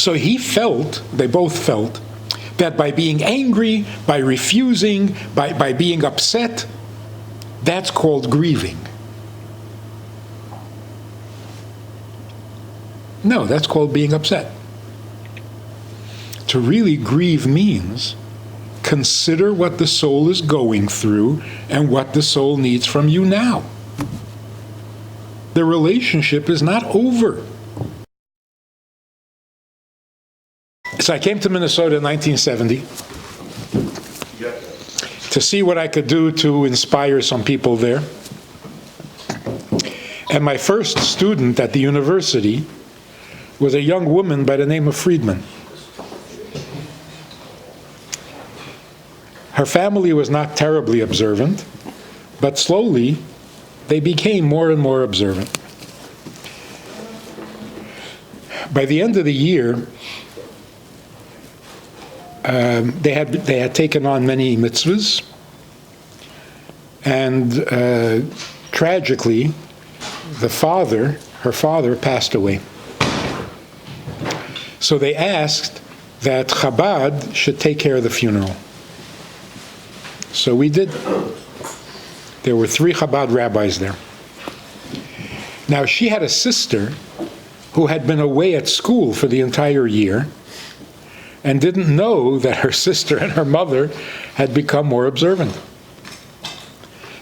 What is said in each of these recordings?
So they both felt, that by being angry, by refusing, by being upset, that's called grieving. No, that's called being upset. To really grieve means consider what the soul is going through and what the soul needs from you now. The relationship is not over. So I came to Minnesota in 1970 to see what I could do to inspire some people there. And my first student at the university was a young woman by the name of Friedman. Her family was not terribly observant, but slowly they became more and more observant. By the end of the year, they had taken on many mitzvahs, and tragically, her father passed away. So they asked that Chabad should take care of the funeral. So we did. There were 3 Chabad rabbis there. Now, she had a sister who had been away at school for the entire year and didn't know that her sister and her mother had become more observant.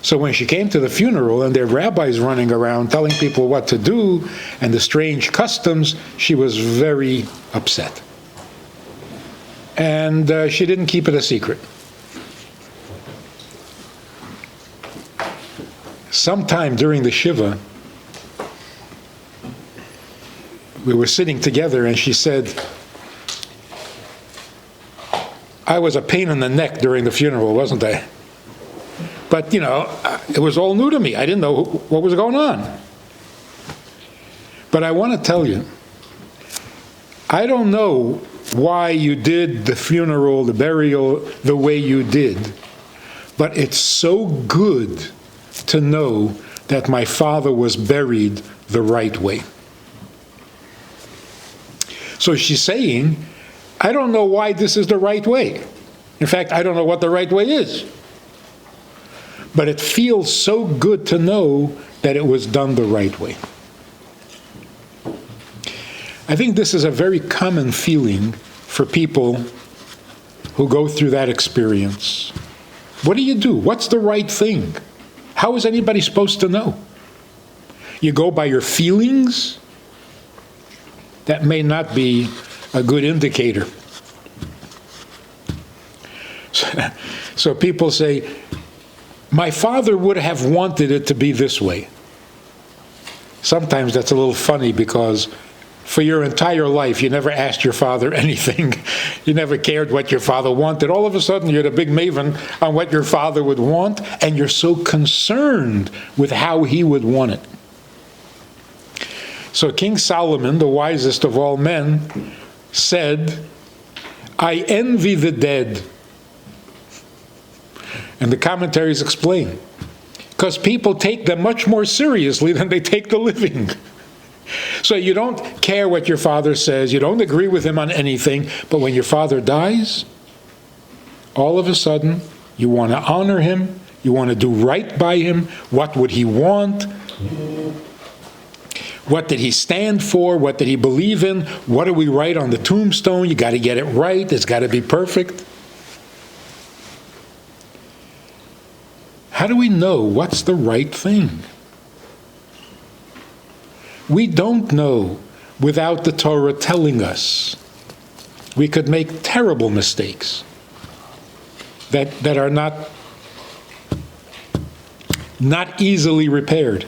So when she came to the funeral and there were rabbis running around telling people what to do and the strange customs, she was very upset. And she didn't keep it a secret. Sometime during the Shiva, we were sitting together and she said, I was a pain in the neck during the funeral, wasn't I? But, it was all new to me. I didn't know what was going on. But I want to tell you, I don't know why you did the funeral, the burial, the way you did, but it's so good to know that my father was buried the right way. So she's saying, I don't know why this is the right way. In fact, I don't know what the right way is. But it feels so good to know that it was done the right way. I think this is a very common feeling for people who go through that experience. What do you do? What's the right thing? How is anybody supposed to know? You go by your feelings? That may not be a good indicator. So people say, my father would have wanted it to be this way. Sometimes that's a little funny because for your entire life you never asked your father anything. You never cared what your father wanted. All of a sudden you're the big maven on what your father would want, and you're so concerned with how he would want it. So King Solomon, the wisest of all men, said, I envy the dead. And the commentaries explain, because people take them much more seriously than they take the living. So you don't care what your father says, you don't agree with him on anything, but when your father dies, all of a sudden, you want to honor him, you want to do right by him. What would he want? What did he stand for? What did he believe in? What do we write on the tombstone? You got to get it right, it's got to be perfect. How do we know what's the right thing? We don't know without the Torah telling us. We could make terrible mistakes that are not easily repaired.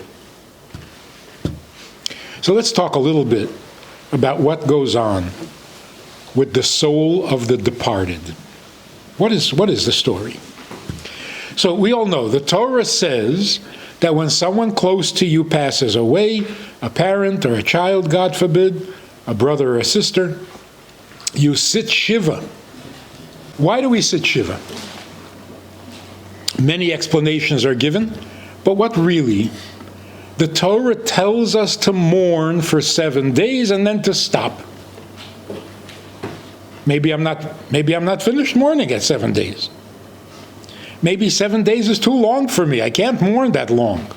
So let's talk a little bit about what goes on with the soul of the departed. What is the story? So we all know the Torah says that when someone close to you passes away, a parent or a child, God forbid, a brother or a sister, you sit Shiva. Why do we sit Shiva? Many explanations are given, but what really? The Torah tells us to mourn for 7 days and then to stop. Maybe I'm not finished mourning at 7 days. Maybe 7 days is too long for me. I can't mourn that long.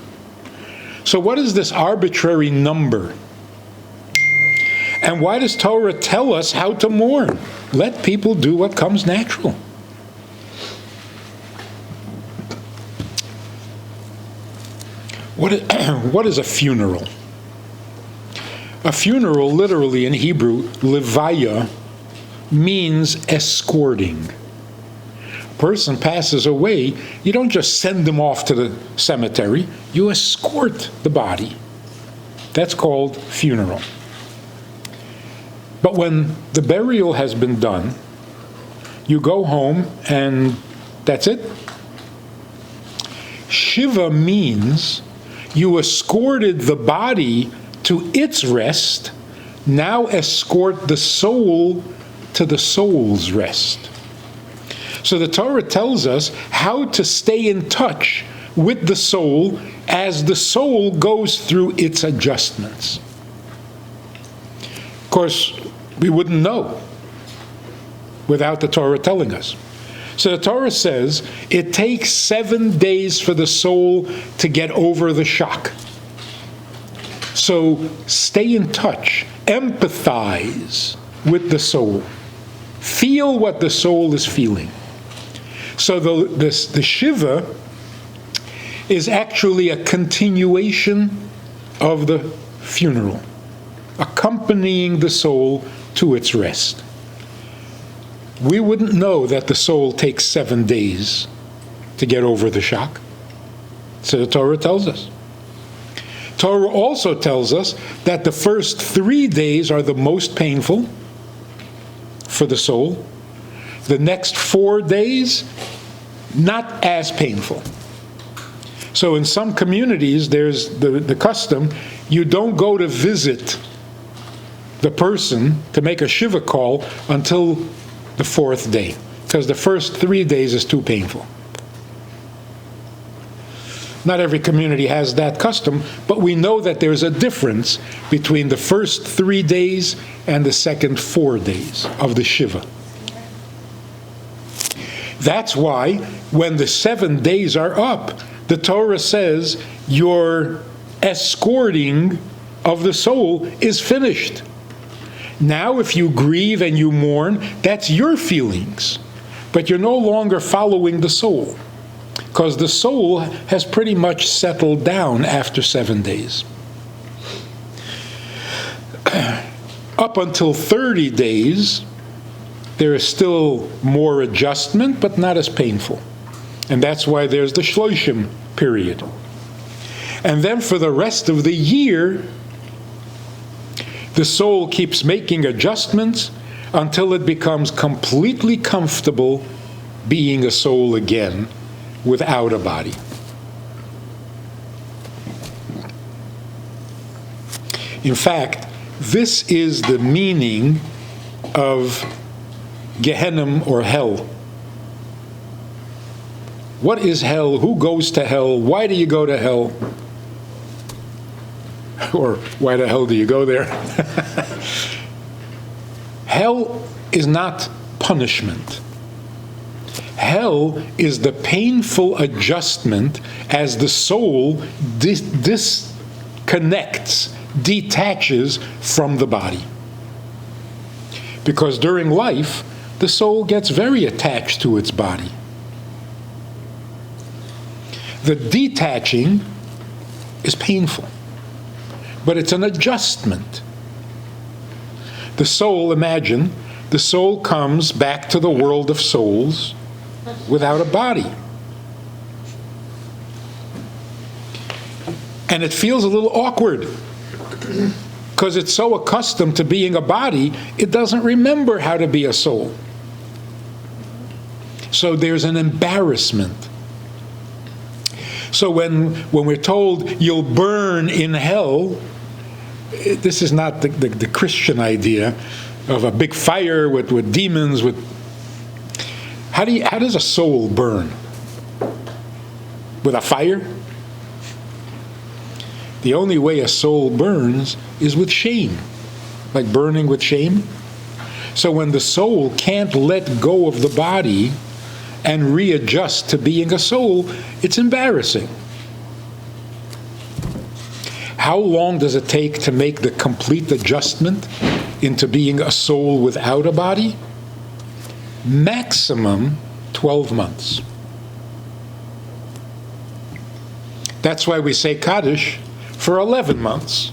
So what is this arbitrary number? And why does Torah tell us how to mourn? Let people do what comes natural. What is a funeral? A funeral, literally in Hebrew, levaya, means escorting. A person passes away, you don't just send them off to the cemetery, you escort the body. That's called funeral. But when the burial has been done, you go home and that's it. Shiva means you escorted the body to its rest, now escort the soul to the soul's rest. So the Torah tells us how to stay in touch with the soul as the soul goes through its adjustments. Of course, we wouldn't know without the Torah telling us. So the Torah says it takes 7 days for the soul to get over the shock. So stay in touch, empathize with the soul. Feel what the soul is feeling. So the Shiva is actually a continuation of the funeral, accompanying the soul to its rest. We wouldn't know that the soul takes 7 days to get over the shock. So the Torah tells us. Torah also tells us that the first 3 days are the most painful for the soul. The next 4 days, not as painful. So in some communities, there's the custom, you don't go to visit the person to make a Shiva call until the 4th day, because the first 3 days is too painful. Not every community has that custom, but we know that there's a difference between the first 3 days and the second 4 days of the Shiva. That's why when the 7 days are up, the Torah says your escorting of the soul is finished. Now, if you grieve and you mourn, that's your feelings. But you're no longer following the soul, because the soul has pretty much settled down after 7 days. Up until 30 days, there is still more adjustment, but not as painful. And that's why there's the Shloshim period. And then for the rest of the year, the soul keeps making adjustments until it becomes completely comfortable being a soul again without a body. In fact, this is the meaning of Gehenna or hell. What is hell? Who goes to hell? Why do you go to hell? Or why the hell do you go there? Hell is not punishment. Hell is the painful adjustment as the soul disconnects, detaches from the body. Because during life, the soul gets very attached to its body. The detaching is painful, but it's an adjustment. The soul, imagine, the soul comes back to the world of souls without a body. And it feels a little awkward because it's so accustomed to being a body, it doesn't remember how to be a soul. So there's an embarrassment. So when we're told you'll burn in hell, this is not the Christian idea of a big fire with demons. How does a soul burn? With a fire? The only way a soul burns is with shame, like burning with shame. So when the soul can't let go of the body and readjust to being a soul, it's embarrassing. How long does it take to make the complete adjustment into being a soul without a body? Maximum 12 months. That's why we say Kaddish for 11 months.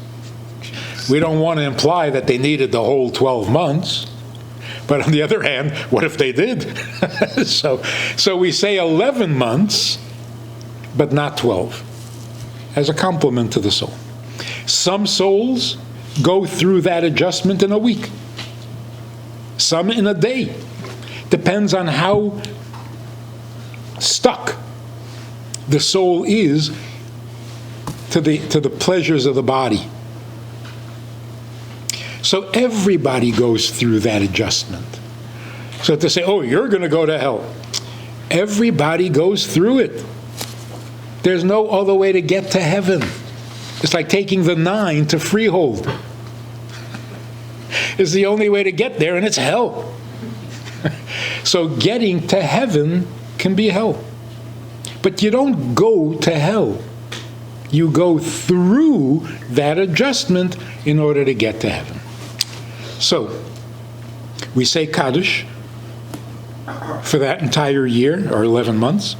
We don't want to imply that they needed the whole 12 months. But on the other hand, what if they did? so we say 11 months, but not 12, as a compliment to the soul. Some souls go through that adjustment in a week. Some in a day. Depends on how stuck the soul is to the pleasures of the body. So everybody goes through that adjustment. So to say, oh, you're going to go to hell. Everybody goes through it. There's no other way to get to heaven. It's like taking the 9 to Freehold. It's the only way to get there, and it's hell. So getting to heaven can be hell. But you don't go to hell. You go through that adjustment in order to get to heaven. So, we say Kaddish for that entire year, or 11 months,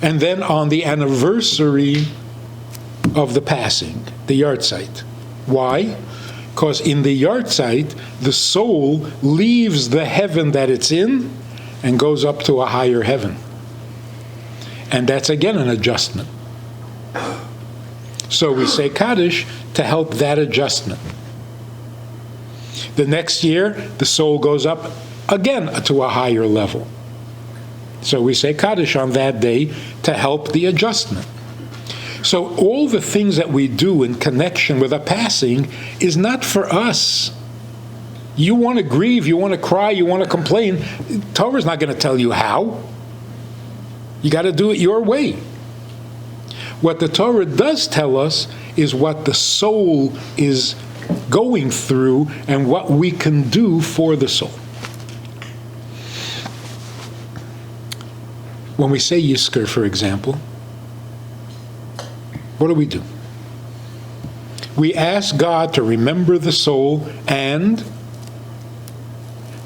and then on the anniversary of the passing, the yahrzeit. Why? Because in the yahrzeit, the soul leaves the heaven that it's in and goes up to a higher heaven. And that's again an adjustment. So we say Kaddish to help that adjustment. The next year, the soul goes up again to a higher level. So we say Kaddish on that day to help the adjustment. So all the things that we do in connection with a passing is not for us. You want to grieve, you want to cry, you want to complain. Torah's not going to tell you how. You got to do it your way. What the Torah does tell us is what the soul is going through and what we can do for the soul. When we say Yizkor, for example, what do? We ask God to remember the soul, and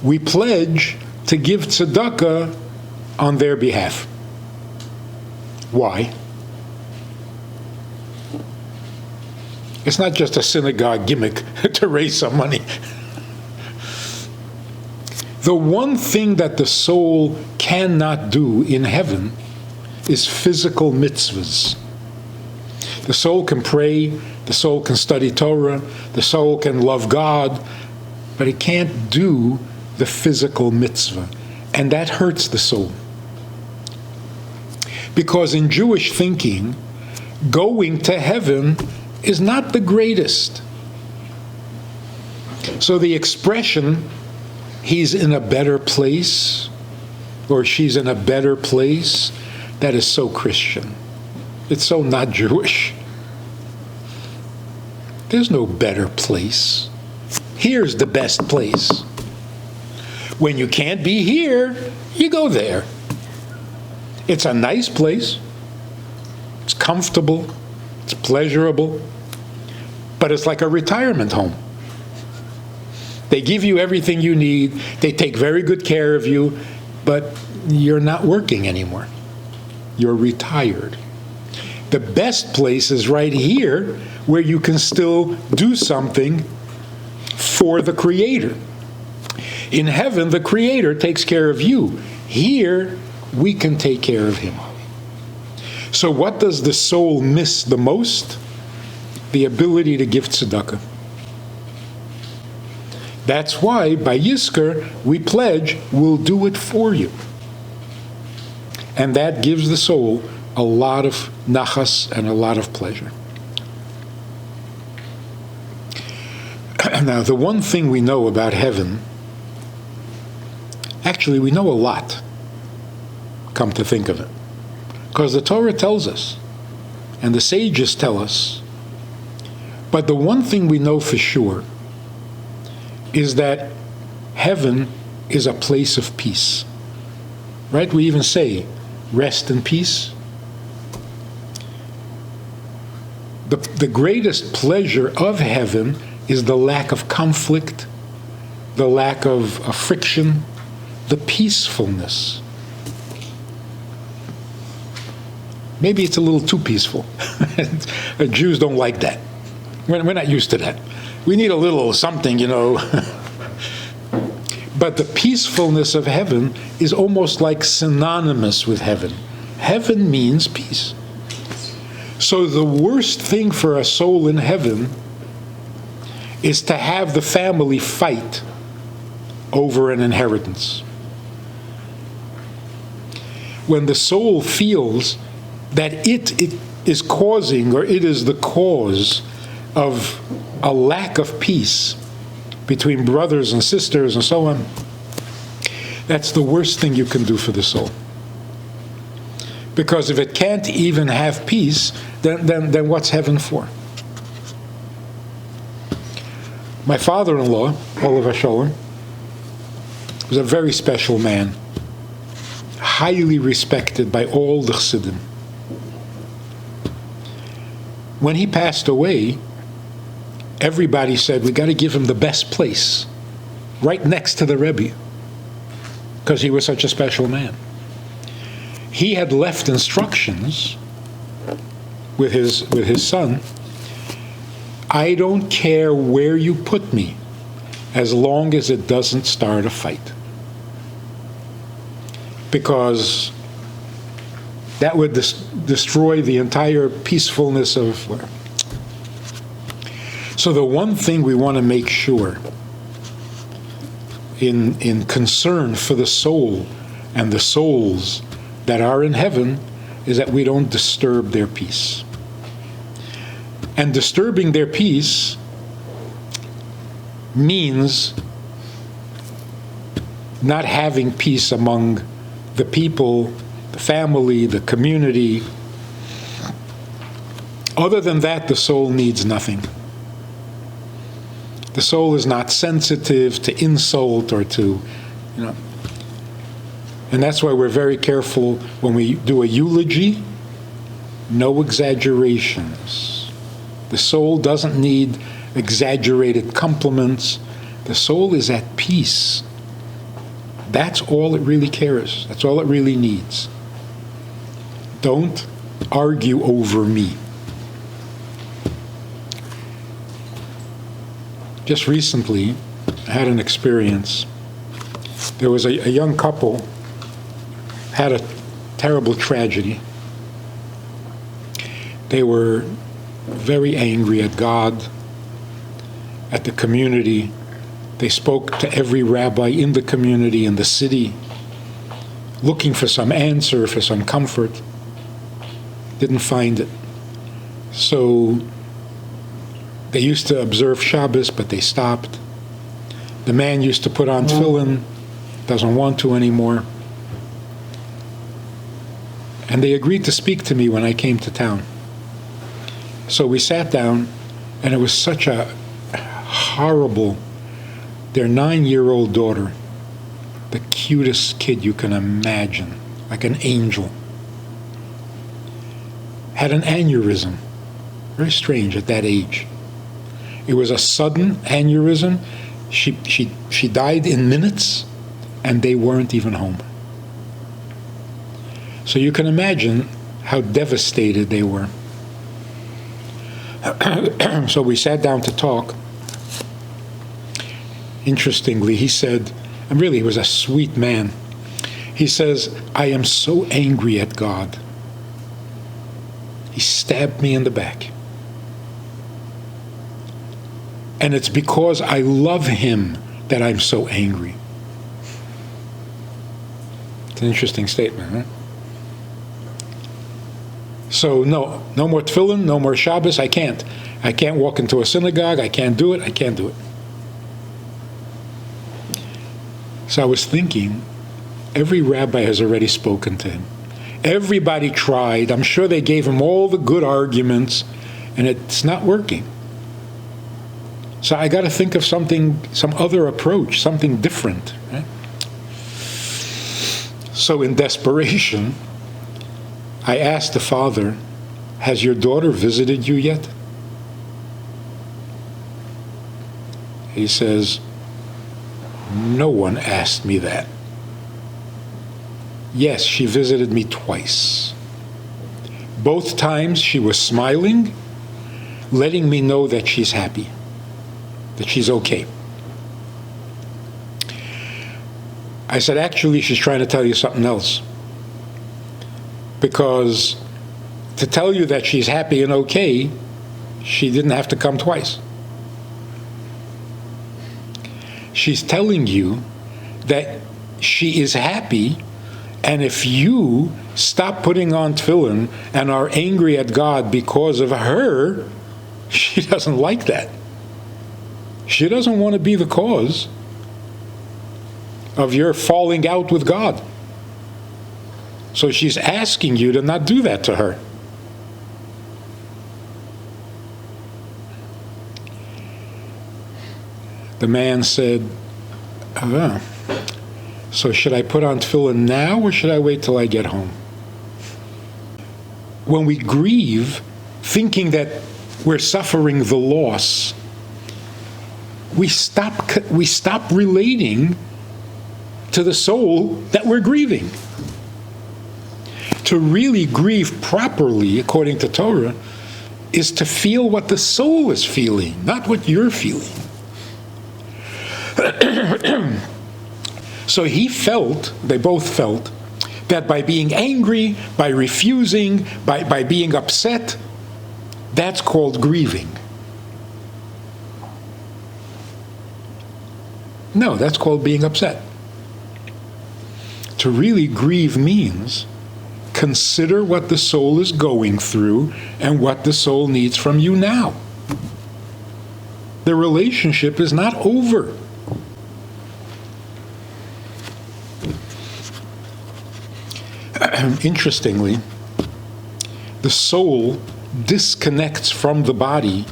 we pledge to give tzedakah on their behalf. Why? It's not just a synagogue gimmick to raise some money. The one thing that the soul cannot do in heaven is physical mitzvahs. The soul can pray, the soul can study Torah, the soul can love God, but it can't do the physical mitzvah. And that hurts the soul. Because in Jewish thinking, going to heaven is not the greatest. So the expression, he's in a better place, or she's in a better place, that is so Christian. It's so not Jewish. There's no better place. Here's the best place. When you can't be here, you go there. It's a nice place. It's comfortable. It's pleasurable. But it's like a retirement home. They give you everything you need. They take very good care of you. But you're not working anymore. You're retired. The best place is right here, where you can still do something for the Creator. In heaven, the Creator takes care of you. Here, we can take care of Him. So what does the soul miss the most? The ability to give tzedakah. That's why, by Yizkor, we pledge, we'll do it for you. And that gives the soul a lot of nachas and a lot of pleasure. Now, the one thing we know about heaven, actually we know a lot, come to think of it. Because the Torah tells us, and the sages tell us, but the one thing we know for sure is that heaven is a place of peace. Right? We even say, rest in peace. The greatest pleasure of heaven is the lack of conflict, the lack of friction, the peacefulness. Maybe it's a little too peaceful. Jews don't like that. We're not used to that. We need a little something, But the peacefulness of heaven is almost like synonymous with heaven. Heaven means peace. So the worst thing for a soul in heaven is to have the family fight over an inheritance. When the soul feels that it is causing, or it is the cause of a lack of peace between brothers and sisters and so on, that's the worst thing you can do for the soul. Because if it can't even have peace, then what's heaven for? My father-in-law, Olav Shalom, was a very special man, highly respected by all the Chassidim. When he passed away, everybody said, we got to give him the best place, right next to the Rabbi, because he was such a special man. He had left instructions with his son, I don't care where you put me, as long as it doesn't start a fight. Because that would destroy the entire peacefulness of... So the one thing we want to make sure in concern for the soul and the souls that are in heaven is that we don't disturb their peace. And disturbing their peace means not having peace among the people, the family, the community. Other than that, the soul needs nothing. The soul is not sensitive to insult or to, And that's why we're very careful when we do a eulogy, no exaggerations. The soul doesn't need exaggerated compliments. The soul is at peace. That's all it really cares. That's all it really needs. Don't argue over me. Just recently, I had an experience. There was a young couple, had a terrible tragedy. They were very angry at God, at the community. They spoke to every rabbi in the community, in the city, looking for some answer, for some comfort. Didn't find it. So they used to observe Shabbos, but they stopped. The man used to put on tefillin, doesn't want to anymore. And they agreed to speak to me when I came to town. So we sat down, and it was such a horrible, their 9-year-old daughter, the cutest kid you can imagine, like an angel, had an aneurysm. Very strange at that age. It was a sudden aneurysm. She died in minutes, and they weren't even home. So you can imagine how devastated they were. So we sat down to talk. Interestingly, he said, and really he was a sweet man, he says, I am so angry at God. He stabbed me in the back. And it's because I love him that I'm so angry. It's an interesting statement, huh? So no more tefillin, no more Shabbos, I can't. I can't walk into a synagogue, I can't do it. So I was thinking, every rabbi has already spoken to him. Everybody tried. I'm sure they gave him all the good arguments, and it's not working. So I got to think of something, some other approach, something different. Right? So in desperation, I asked the father, has your daughter visited you yet? He says, no one asked me that. Yes, she visited me twice. Both times she was smiling, letting me know that she's happy, that she's okay. I said, actually, she's trying to tell you something else. Because to tell you that she's happy and okay, she didn't have to come twice. She's telling you that she is happy, and if you stop putting on tefillin and are angry at God because of her, she doesn't like that. She doesn't want to be the cause of your falling out with God. So she's asking you to not do that to her. The man said, so should I put on tefillin now or should I wait till I get home? When we grieve, thinking that we're suffering the loss, we stop relating to the soul that we're grieving. To really grieve properly, according to Torah, is to feel what the soul is feeling, not what you're feeling. So they both felt, that by being angry, by refusing, by being upset, that's called grieving. No, that's called being upset. To really grieve means consider what the soul is going through and what the soul needs from you now. The relationship is not over. Interestingly, the soul disconnects from the body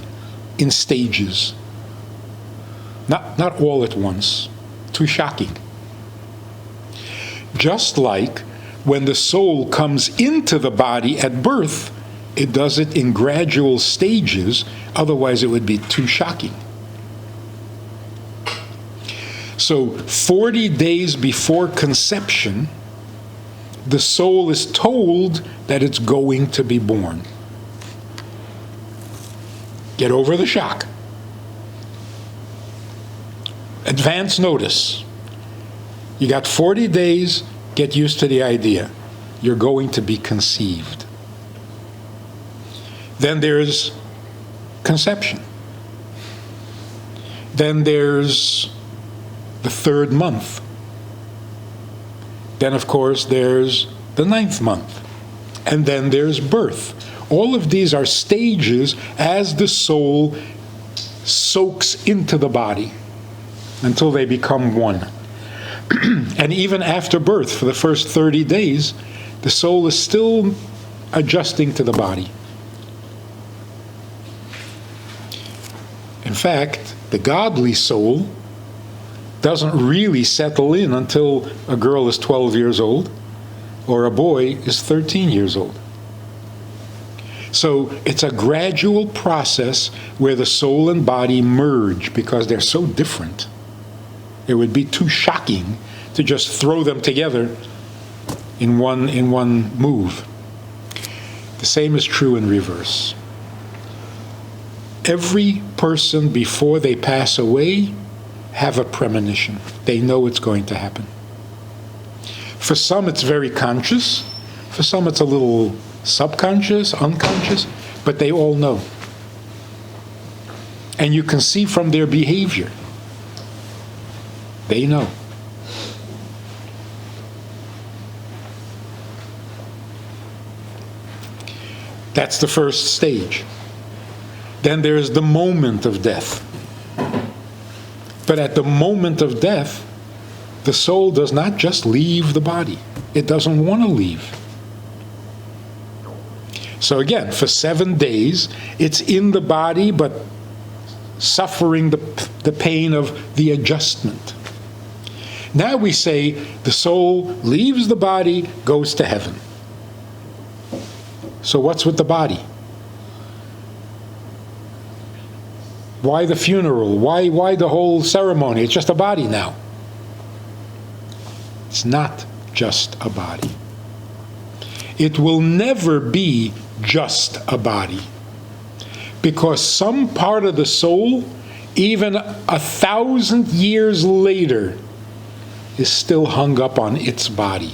in stages. Not all at once. Too shocking. Just like when the soul comes into the body at birth, it does it in gradual stages, otherwise it would be too shocking. So 40 days before conception, the soul is told that it's going to be born. Get over the shock. Advance notice. You got 40 days, get used to the idea. You're going to be conceived. Then there's conception. Then there's the 3rd month. Then, of course, there's the 9th month. And then there's birth. All of these are stages as the soul soaks into the body until they become one. And even after birth, for the first 30 days, the soul is still adjusting to the body. In fact, the godly soul doesn't really settle in until a girl is 12 years old or a boy is 13 years old. So it's a gradual process where the soul and body merge because they're so different. It would be too shocking to just throw them together in one move. The same is true in reverse. Every person before they pass away have a premonition. They know it's going to happen. For some it's very conscious. For some it's a little subconscious, unconscious, but they all know. And you can see from their behavior. They know. That's the first stage. Then there's the moment of death. But at the moment of death, the soul does not just leave the body. It doesn't want to leave. So again, for 7 days, it's in the body, but suffering the pain of the adjustment. Now we say the soul leaves the body, goes to heaven. So what's with the body? Why the funeral? Why the whole ceremony? It's just a body now. It's not just a body. It will never be just a body, because some part of the soul, even 1,000 years later, is still hung up on its body.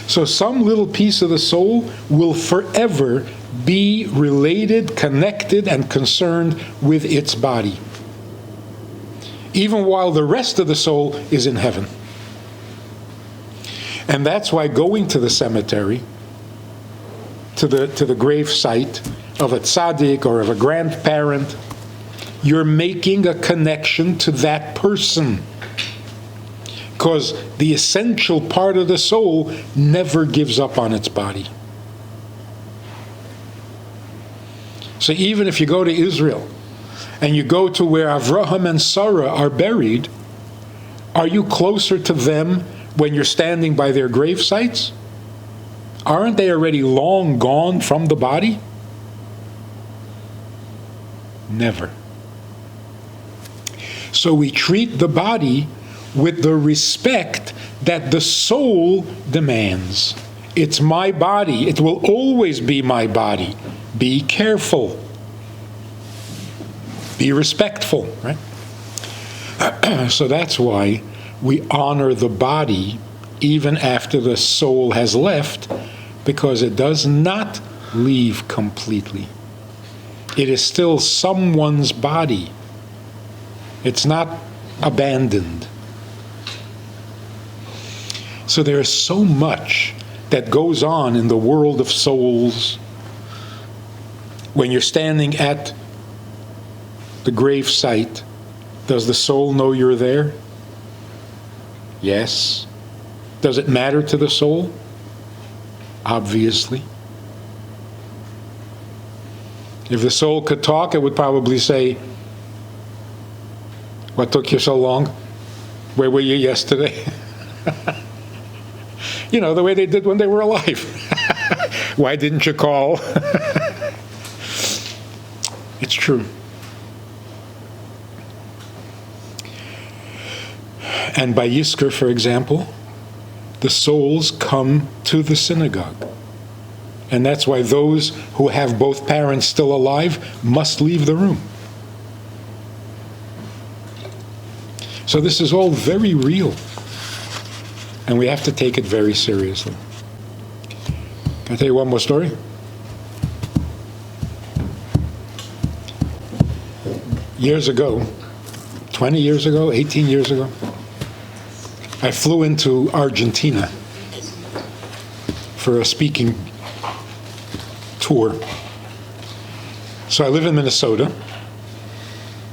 So some little piece of the soul will forever be related, connected, and concerned with its body, even while the rest of the soul is in heaven. And that's why going to the cemetery, to the grave site of a tzaddik or of a grandparent, you're making a connection to that person, because the essential part of the soul never gives up on its body. So even if you go to Israel and you go to where Avraham and Sarah are buried, are you closer to them when you're standing by their grave sites? Aren't they already long gone from the body? Never. So we treat the body with the respect that the soul demands. It's my body. It will always be my body. Be careful. Be respectful, right? So that's why we honor the body even after the soul has left, because it does not leave completely. It is still someone's body. It's not abandoned. So there is so much that goes on in the world of souls. When you're standing at the grave site, does the soul know you're there? Yes. Does it matter to the soul? Obviously. If the soul could talk, it would probably say, "What took you so long? Where were you yesterday?" You know, the way they did when they were alive. "Why didn't you call?" It's true. And by Yizkor, for example, the souls come to the synagogue. And that's why those who have both parents still alive must leave the room. So this is all very real. And we have to take it very seriously. Can I tell you one more story? Years ago, 20 years ago, 18 years ago, I flew into Argentina for a speaking tour. So I live in Minnesota,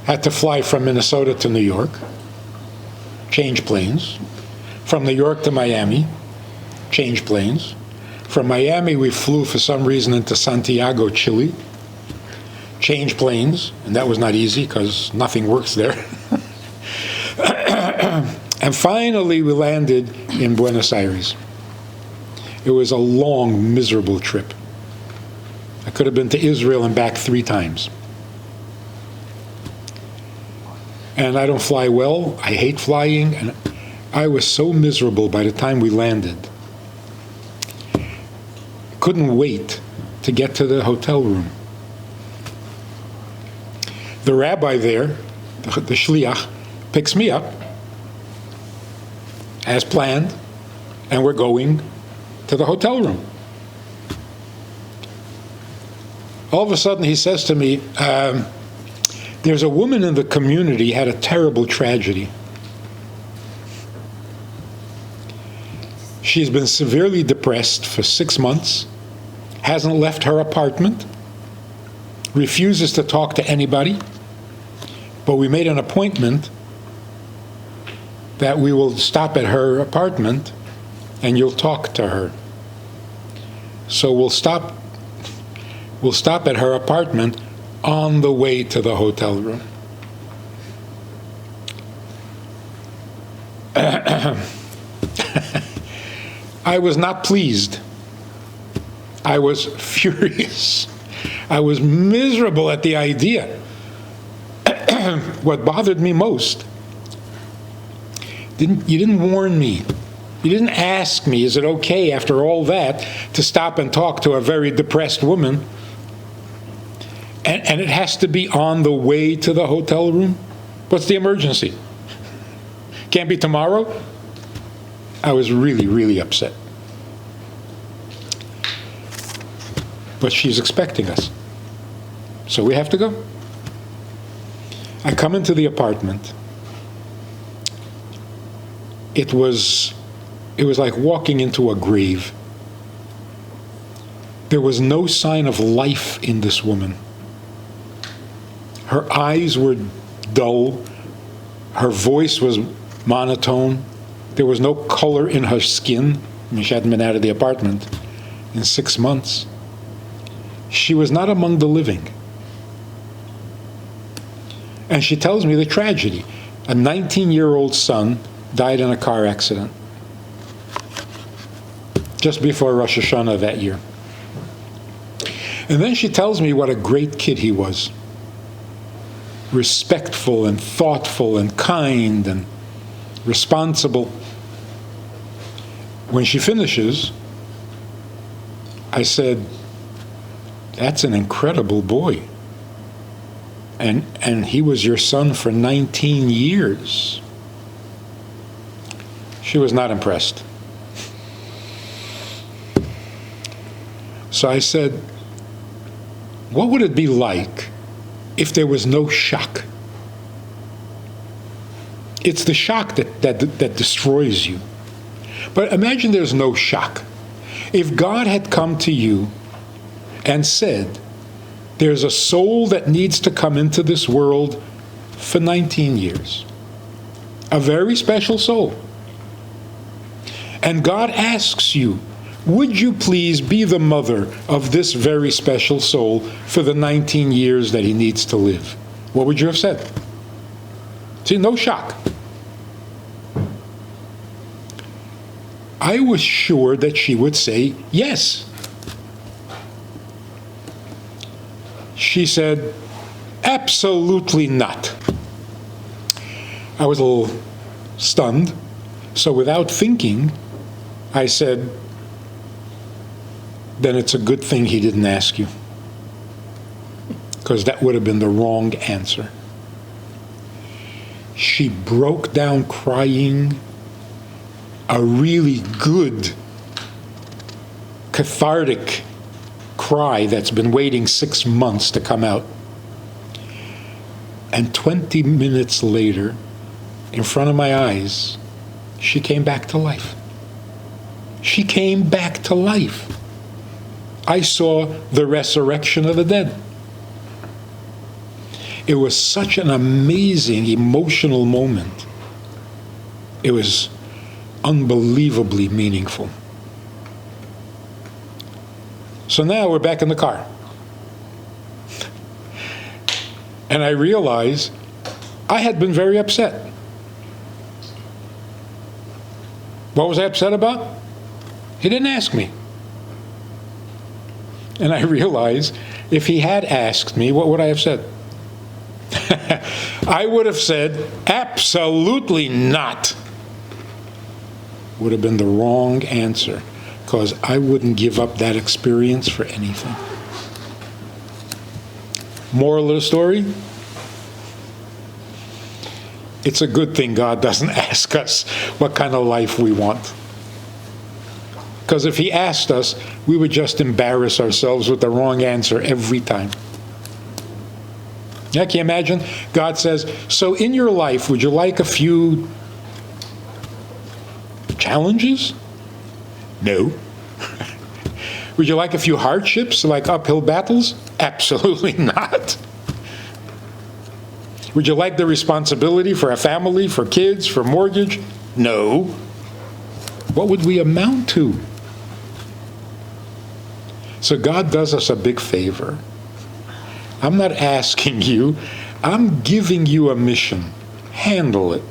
had to fly from Minnesota to New York, change planes. From New York to Miami, change planes. From Miami, we flew for some reason into Santiago, Chile, change planes, and that was not easy because nothing works there. And finally, we landed in Buenos Aires. It was a long, miserable trip. I could have been to Israel and back 3 times. And I don't fly well. I hate flying. And I was so miserable by the time we landed. Couldn't wait to get to the hotel room. The rabbi there, the shliach, picks me up, as planned, and we're going to the hotel room. All of a sudden he says to me, there's a woman in the community had a terrible tragedy. She's been severely depressed for 6 months, hasn't left her apartment, refuses to talk to anybody, but we made an appointment that we will stop at her apartment and you'll talk to her. So we'll stop at her apartment on the way to the hotel room. I was not pleased. I was furious. I was miserable at the idea. What bothered me most, you didn't warn me. You didn't ask me, is it okay after all that to stop and talk to a very depressed woman? And it has to be on the way to the hotel room? What's the emergency? Can't be tomorrow? I was really, really upset. But she's expecting us. So we have to go. I come into the apartment. It was like walking into a grave. There was no sign of life in this woman. Her eyes were dull. Her voice was monotone. There was no color in her skin. I mean, she hadn't been out of the apartment in 6 months. She was not among the living. And she tells me the tragedy. A 19-year-old son died in a car accident just before Rosh Hashanah that year. And then she tells me what a great kid he was. Respectful and thoughtful and kind and responsible. When she finishes, I said, "That's an incredible boy. And he was your son for 19 years. She was not impressed. So I said, what would it be like if there was no shock? It's the shock that destroys you. But imagine there's no shock. If God had come to you and said, there's a soul that needs to come into this world for 19 years. A very special soul. And God asks you, would you please be the mother of this very special soul for the 19 years that he needs to live? What would you have said? See, no shock. I was sure that she would say yes. She said, absolutely not. I was a little stunned, so without thinking, I said, then it's a good thing he didn't ask you, because that would have been the wrong answer. She broke down crying, a really good, cathartic cry that's been waiting 6 months to come out. And 20 minutes later, in front of my eyes, she came back to life. She came back to life. I saw the resurrection of the dead. It was such an amazing emotional moment. It was unbelievably meaningful. So now we're back in the car. And I realize I had been very upset. What was I upset about? He didn't ask me. And I realize if he had asked me, what would I have said? I would have said, absolutely not. Would have been the wrong answer, because I wouldn't give up that experience for anything. Moral of the story? It's a good thing God doesn't ask us what kind of life we want. Because if he asked us, we would just embarrass ourselves with the wrong answer every time. Yeah, can you imagine? God says, so in your life, would you like a few challenges? No. Would you like a few hardships, like uphill battles? Absolutely not. Would you like the responsibility for a family, for kids, for mortgage? No. What would we amount to? So God does us a big favor. I'm not asking you. I'm giving you a mission. Handle it.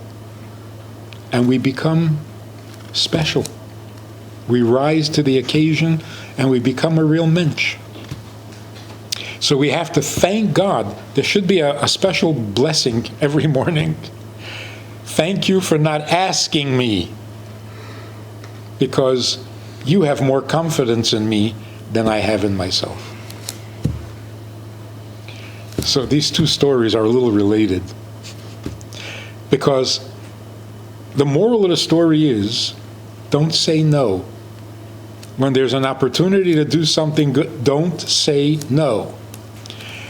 And we become special. We rise to the occasion and we become a real mensch. So we have to thank God. There should be a special blessing every morning. Thank you for not asking me, because you have more confidence in me than I have in myself. So these two stories are a little related, because the moral of the story is, don't say no. When there's an opportunity to do something good, don't say no.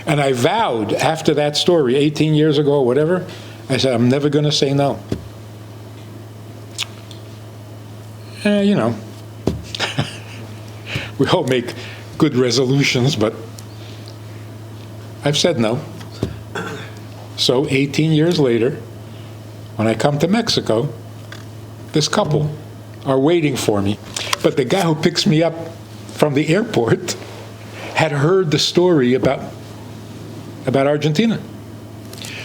And I vowed after that story, 18 years ago or whatever, I said, I'm never going to say no. You know, we all make good resolutions, but I've said no. So 18 years later, when I come to Mexico, this couple are waiting for me. But the guy who picks me up from the airport had heard the story about Argentina.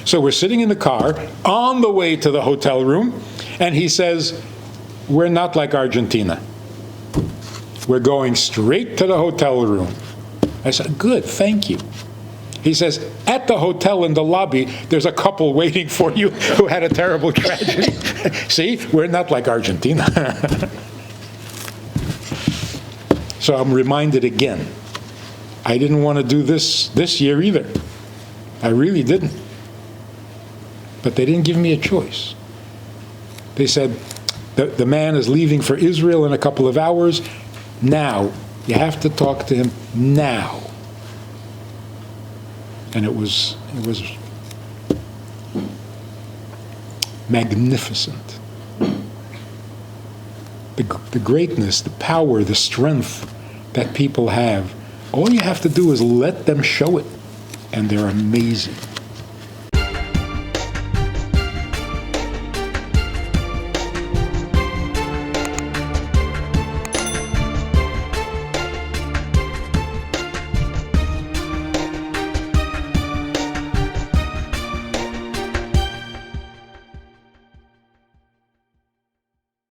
So we're sitting in the car on the way to the hotel room, and he says, we're not like Argentina. We're going straight to the hotel room. I said, good, thank you. He says, at the hotel in the lobby, there's a couple waiting for you who had a terrible tragedy. See, we're not like Argentina. So I'm reminded again, I didn't want to do this year either. I really didn't. But they didn't give me a choice. They said, the man is leaving for Israel in a couple of hours. Now, you have to talk to him now. And it was magnificent. The greatness, the power, the strength that people have. All you have to do is let them show it, and they're amazing.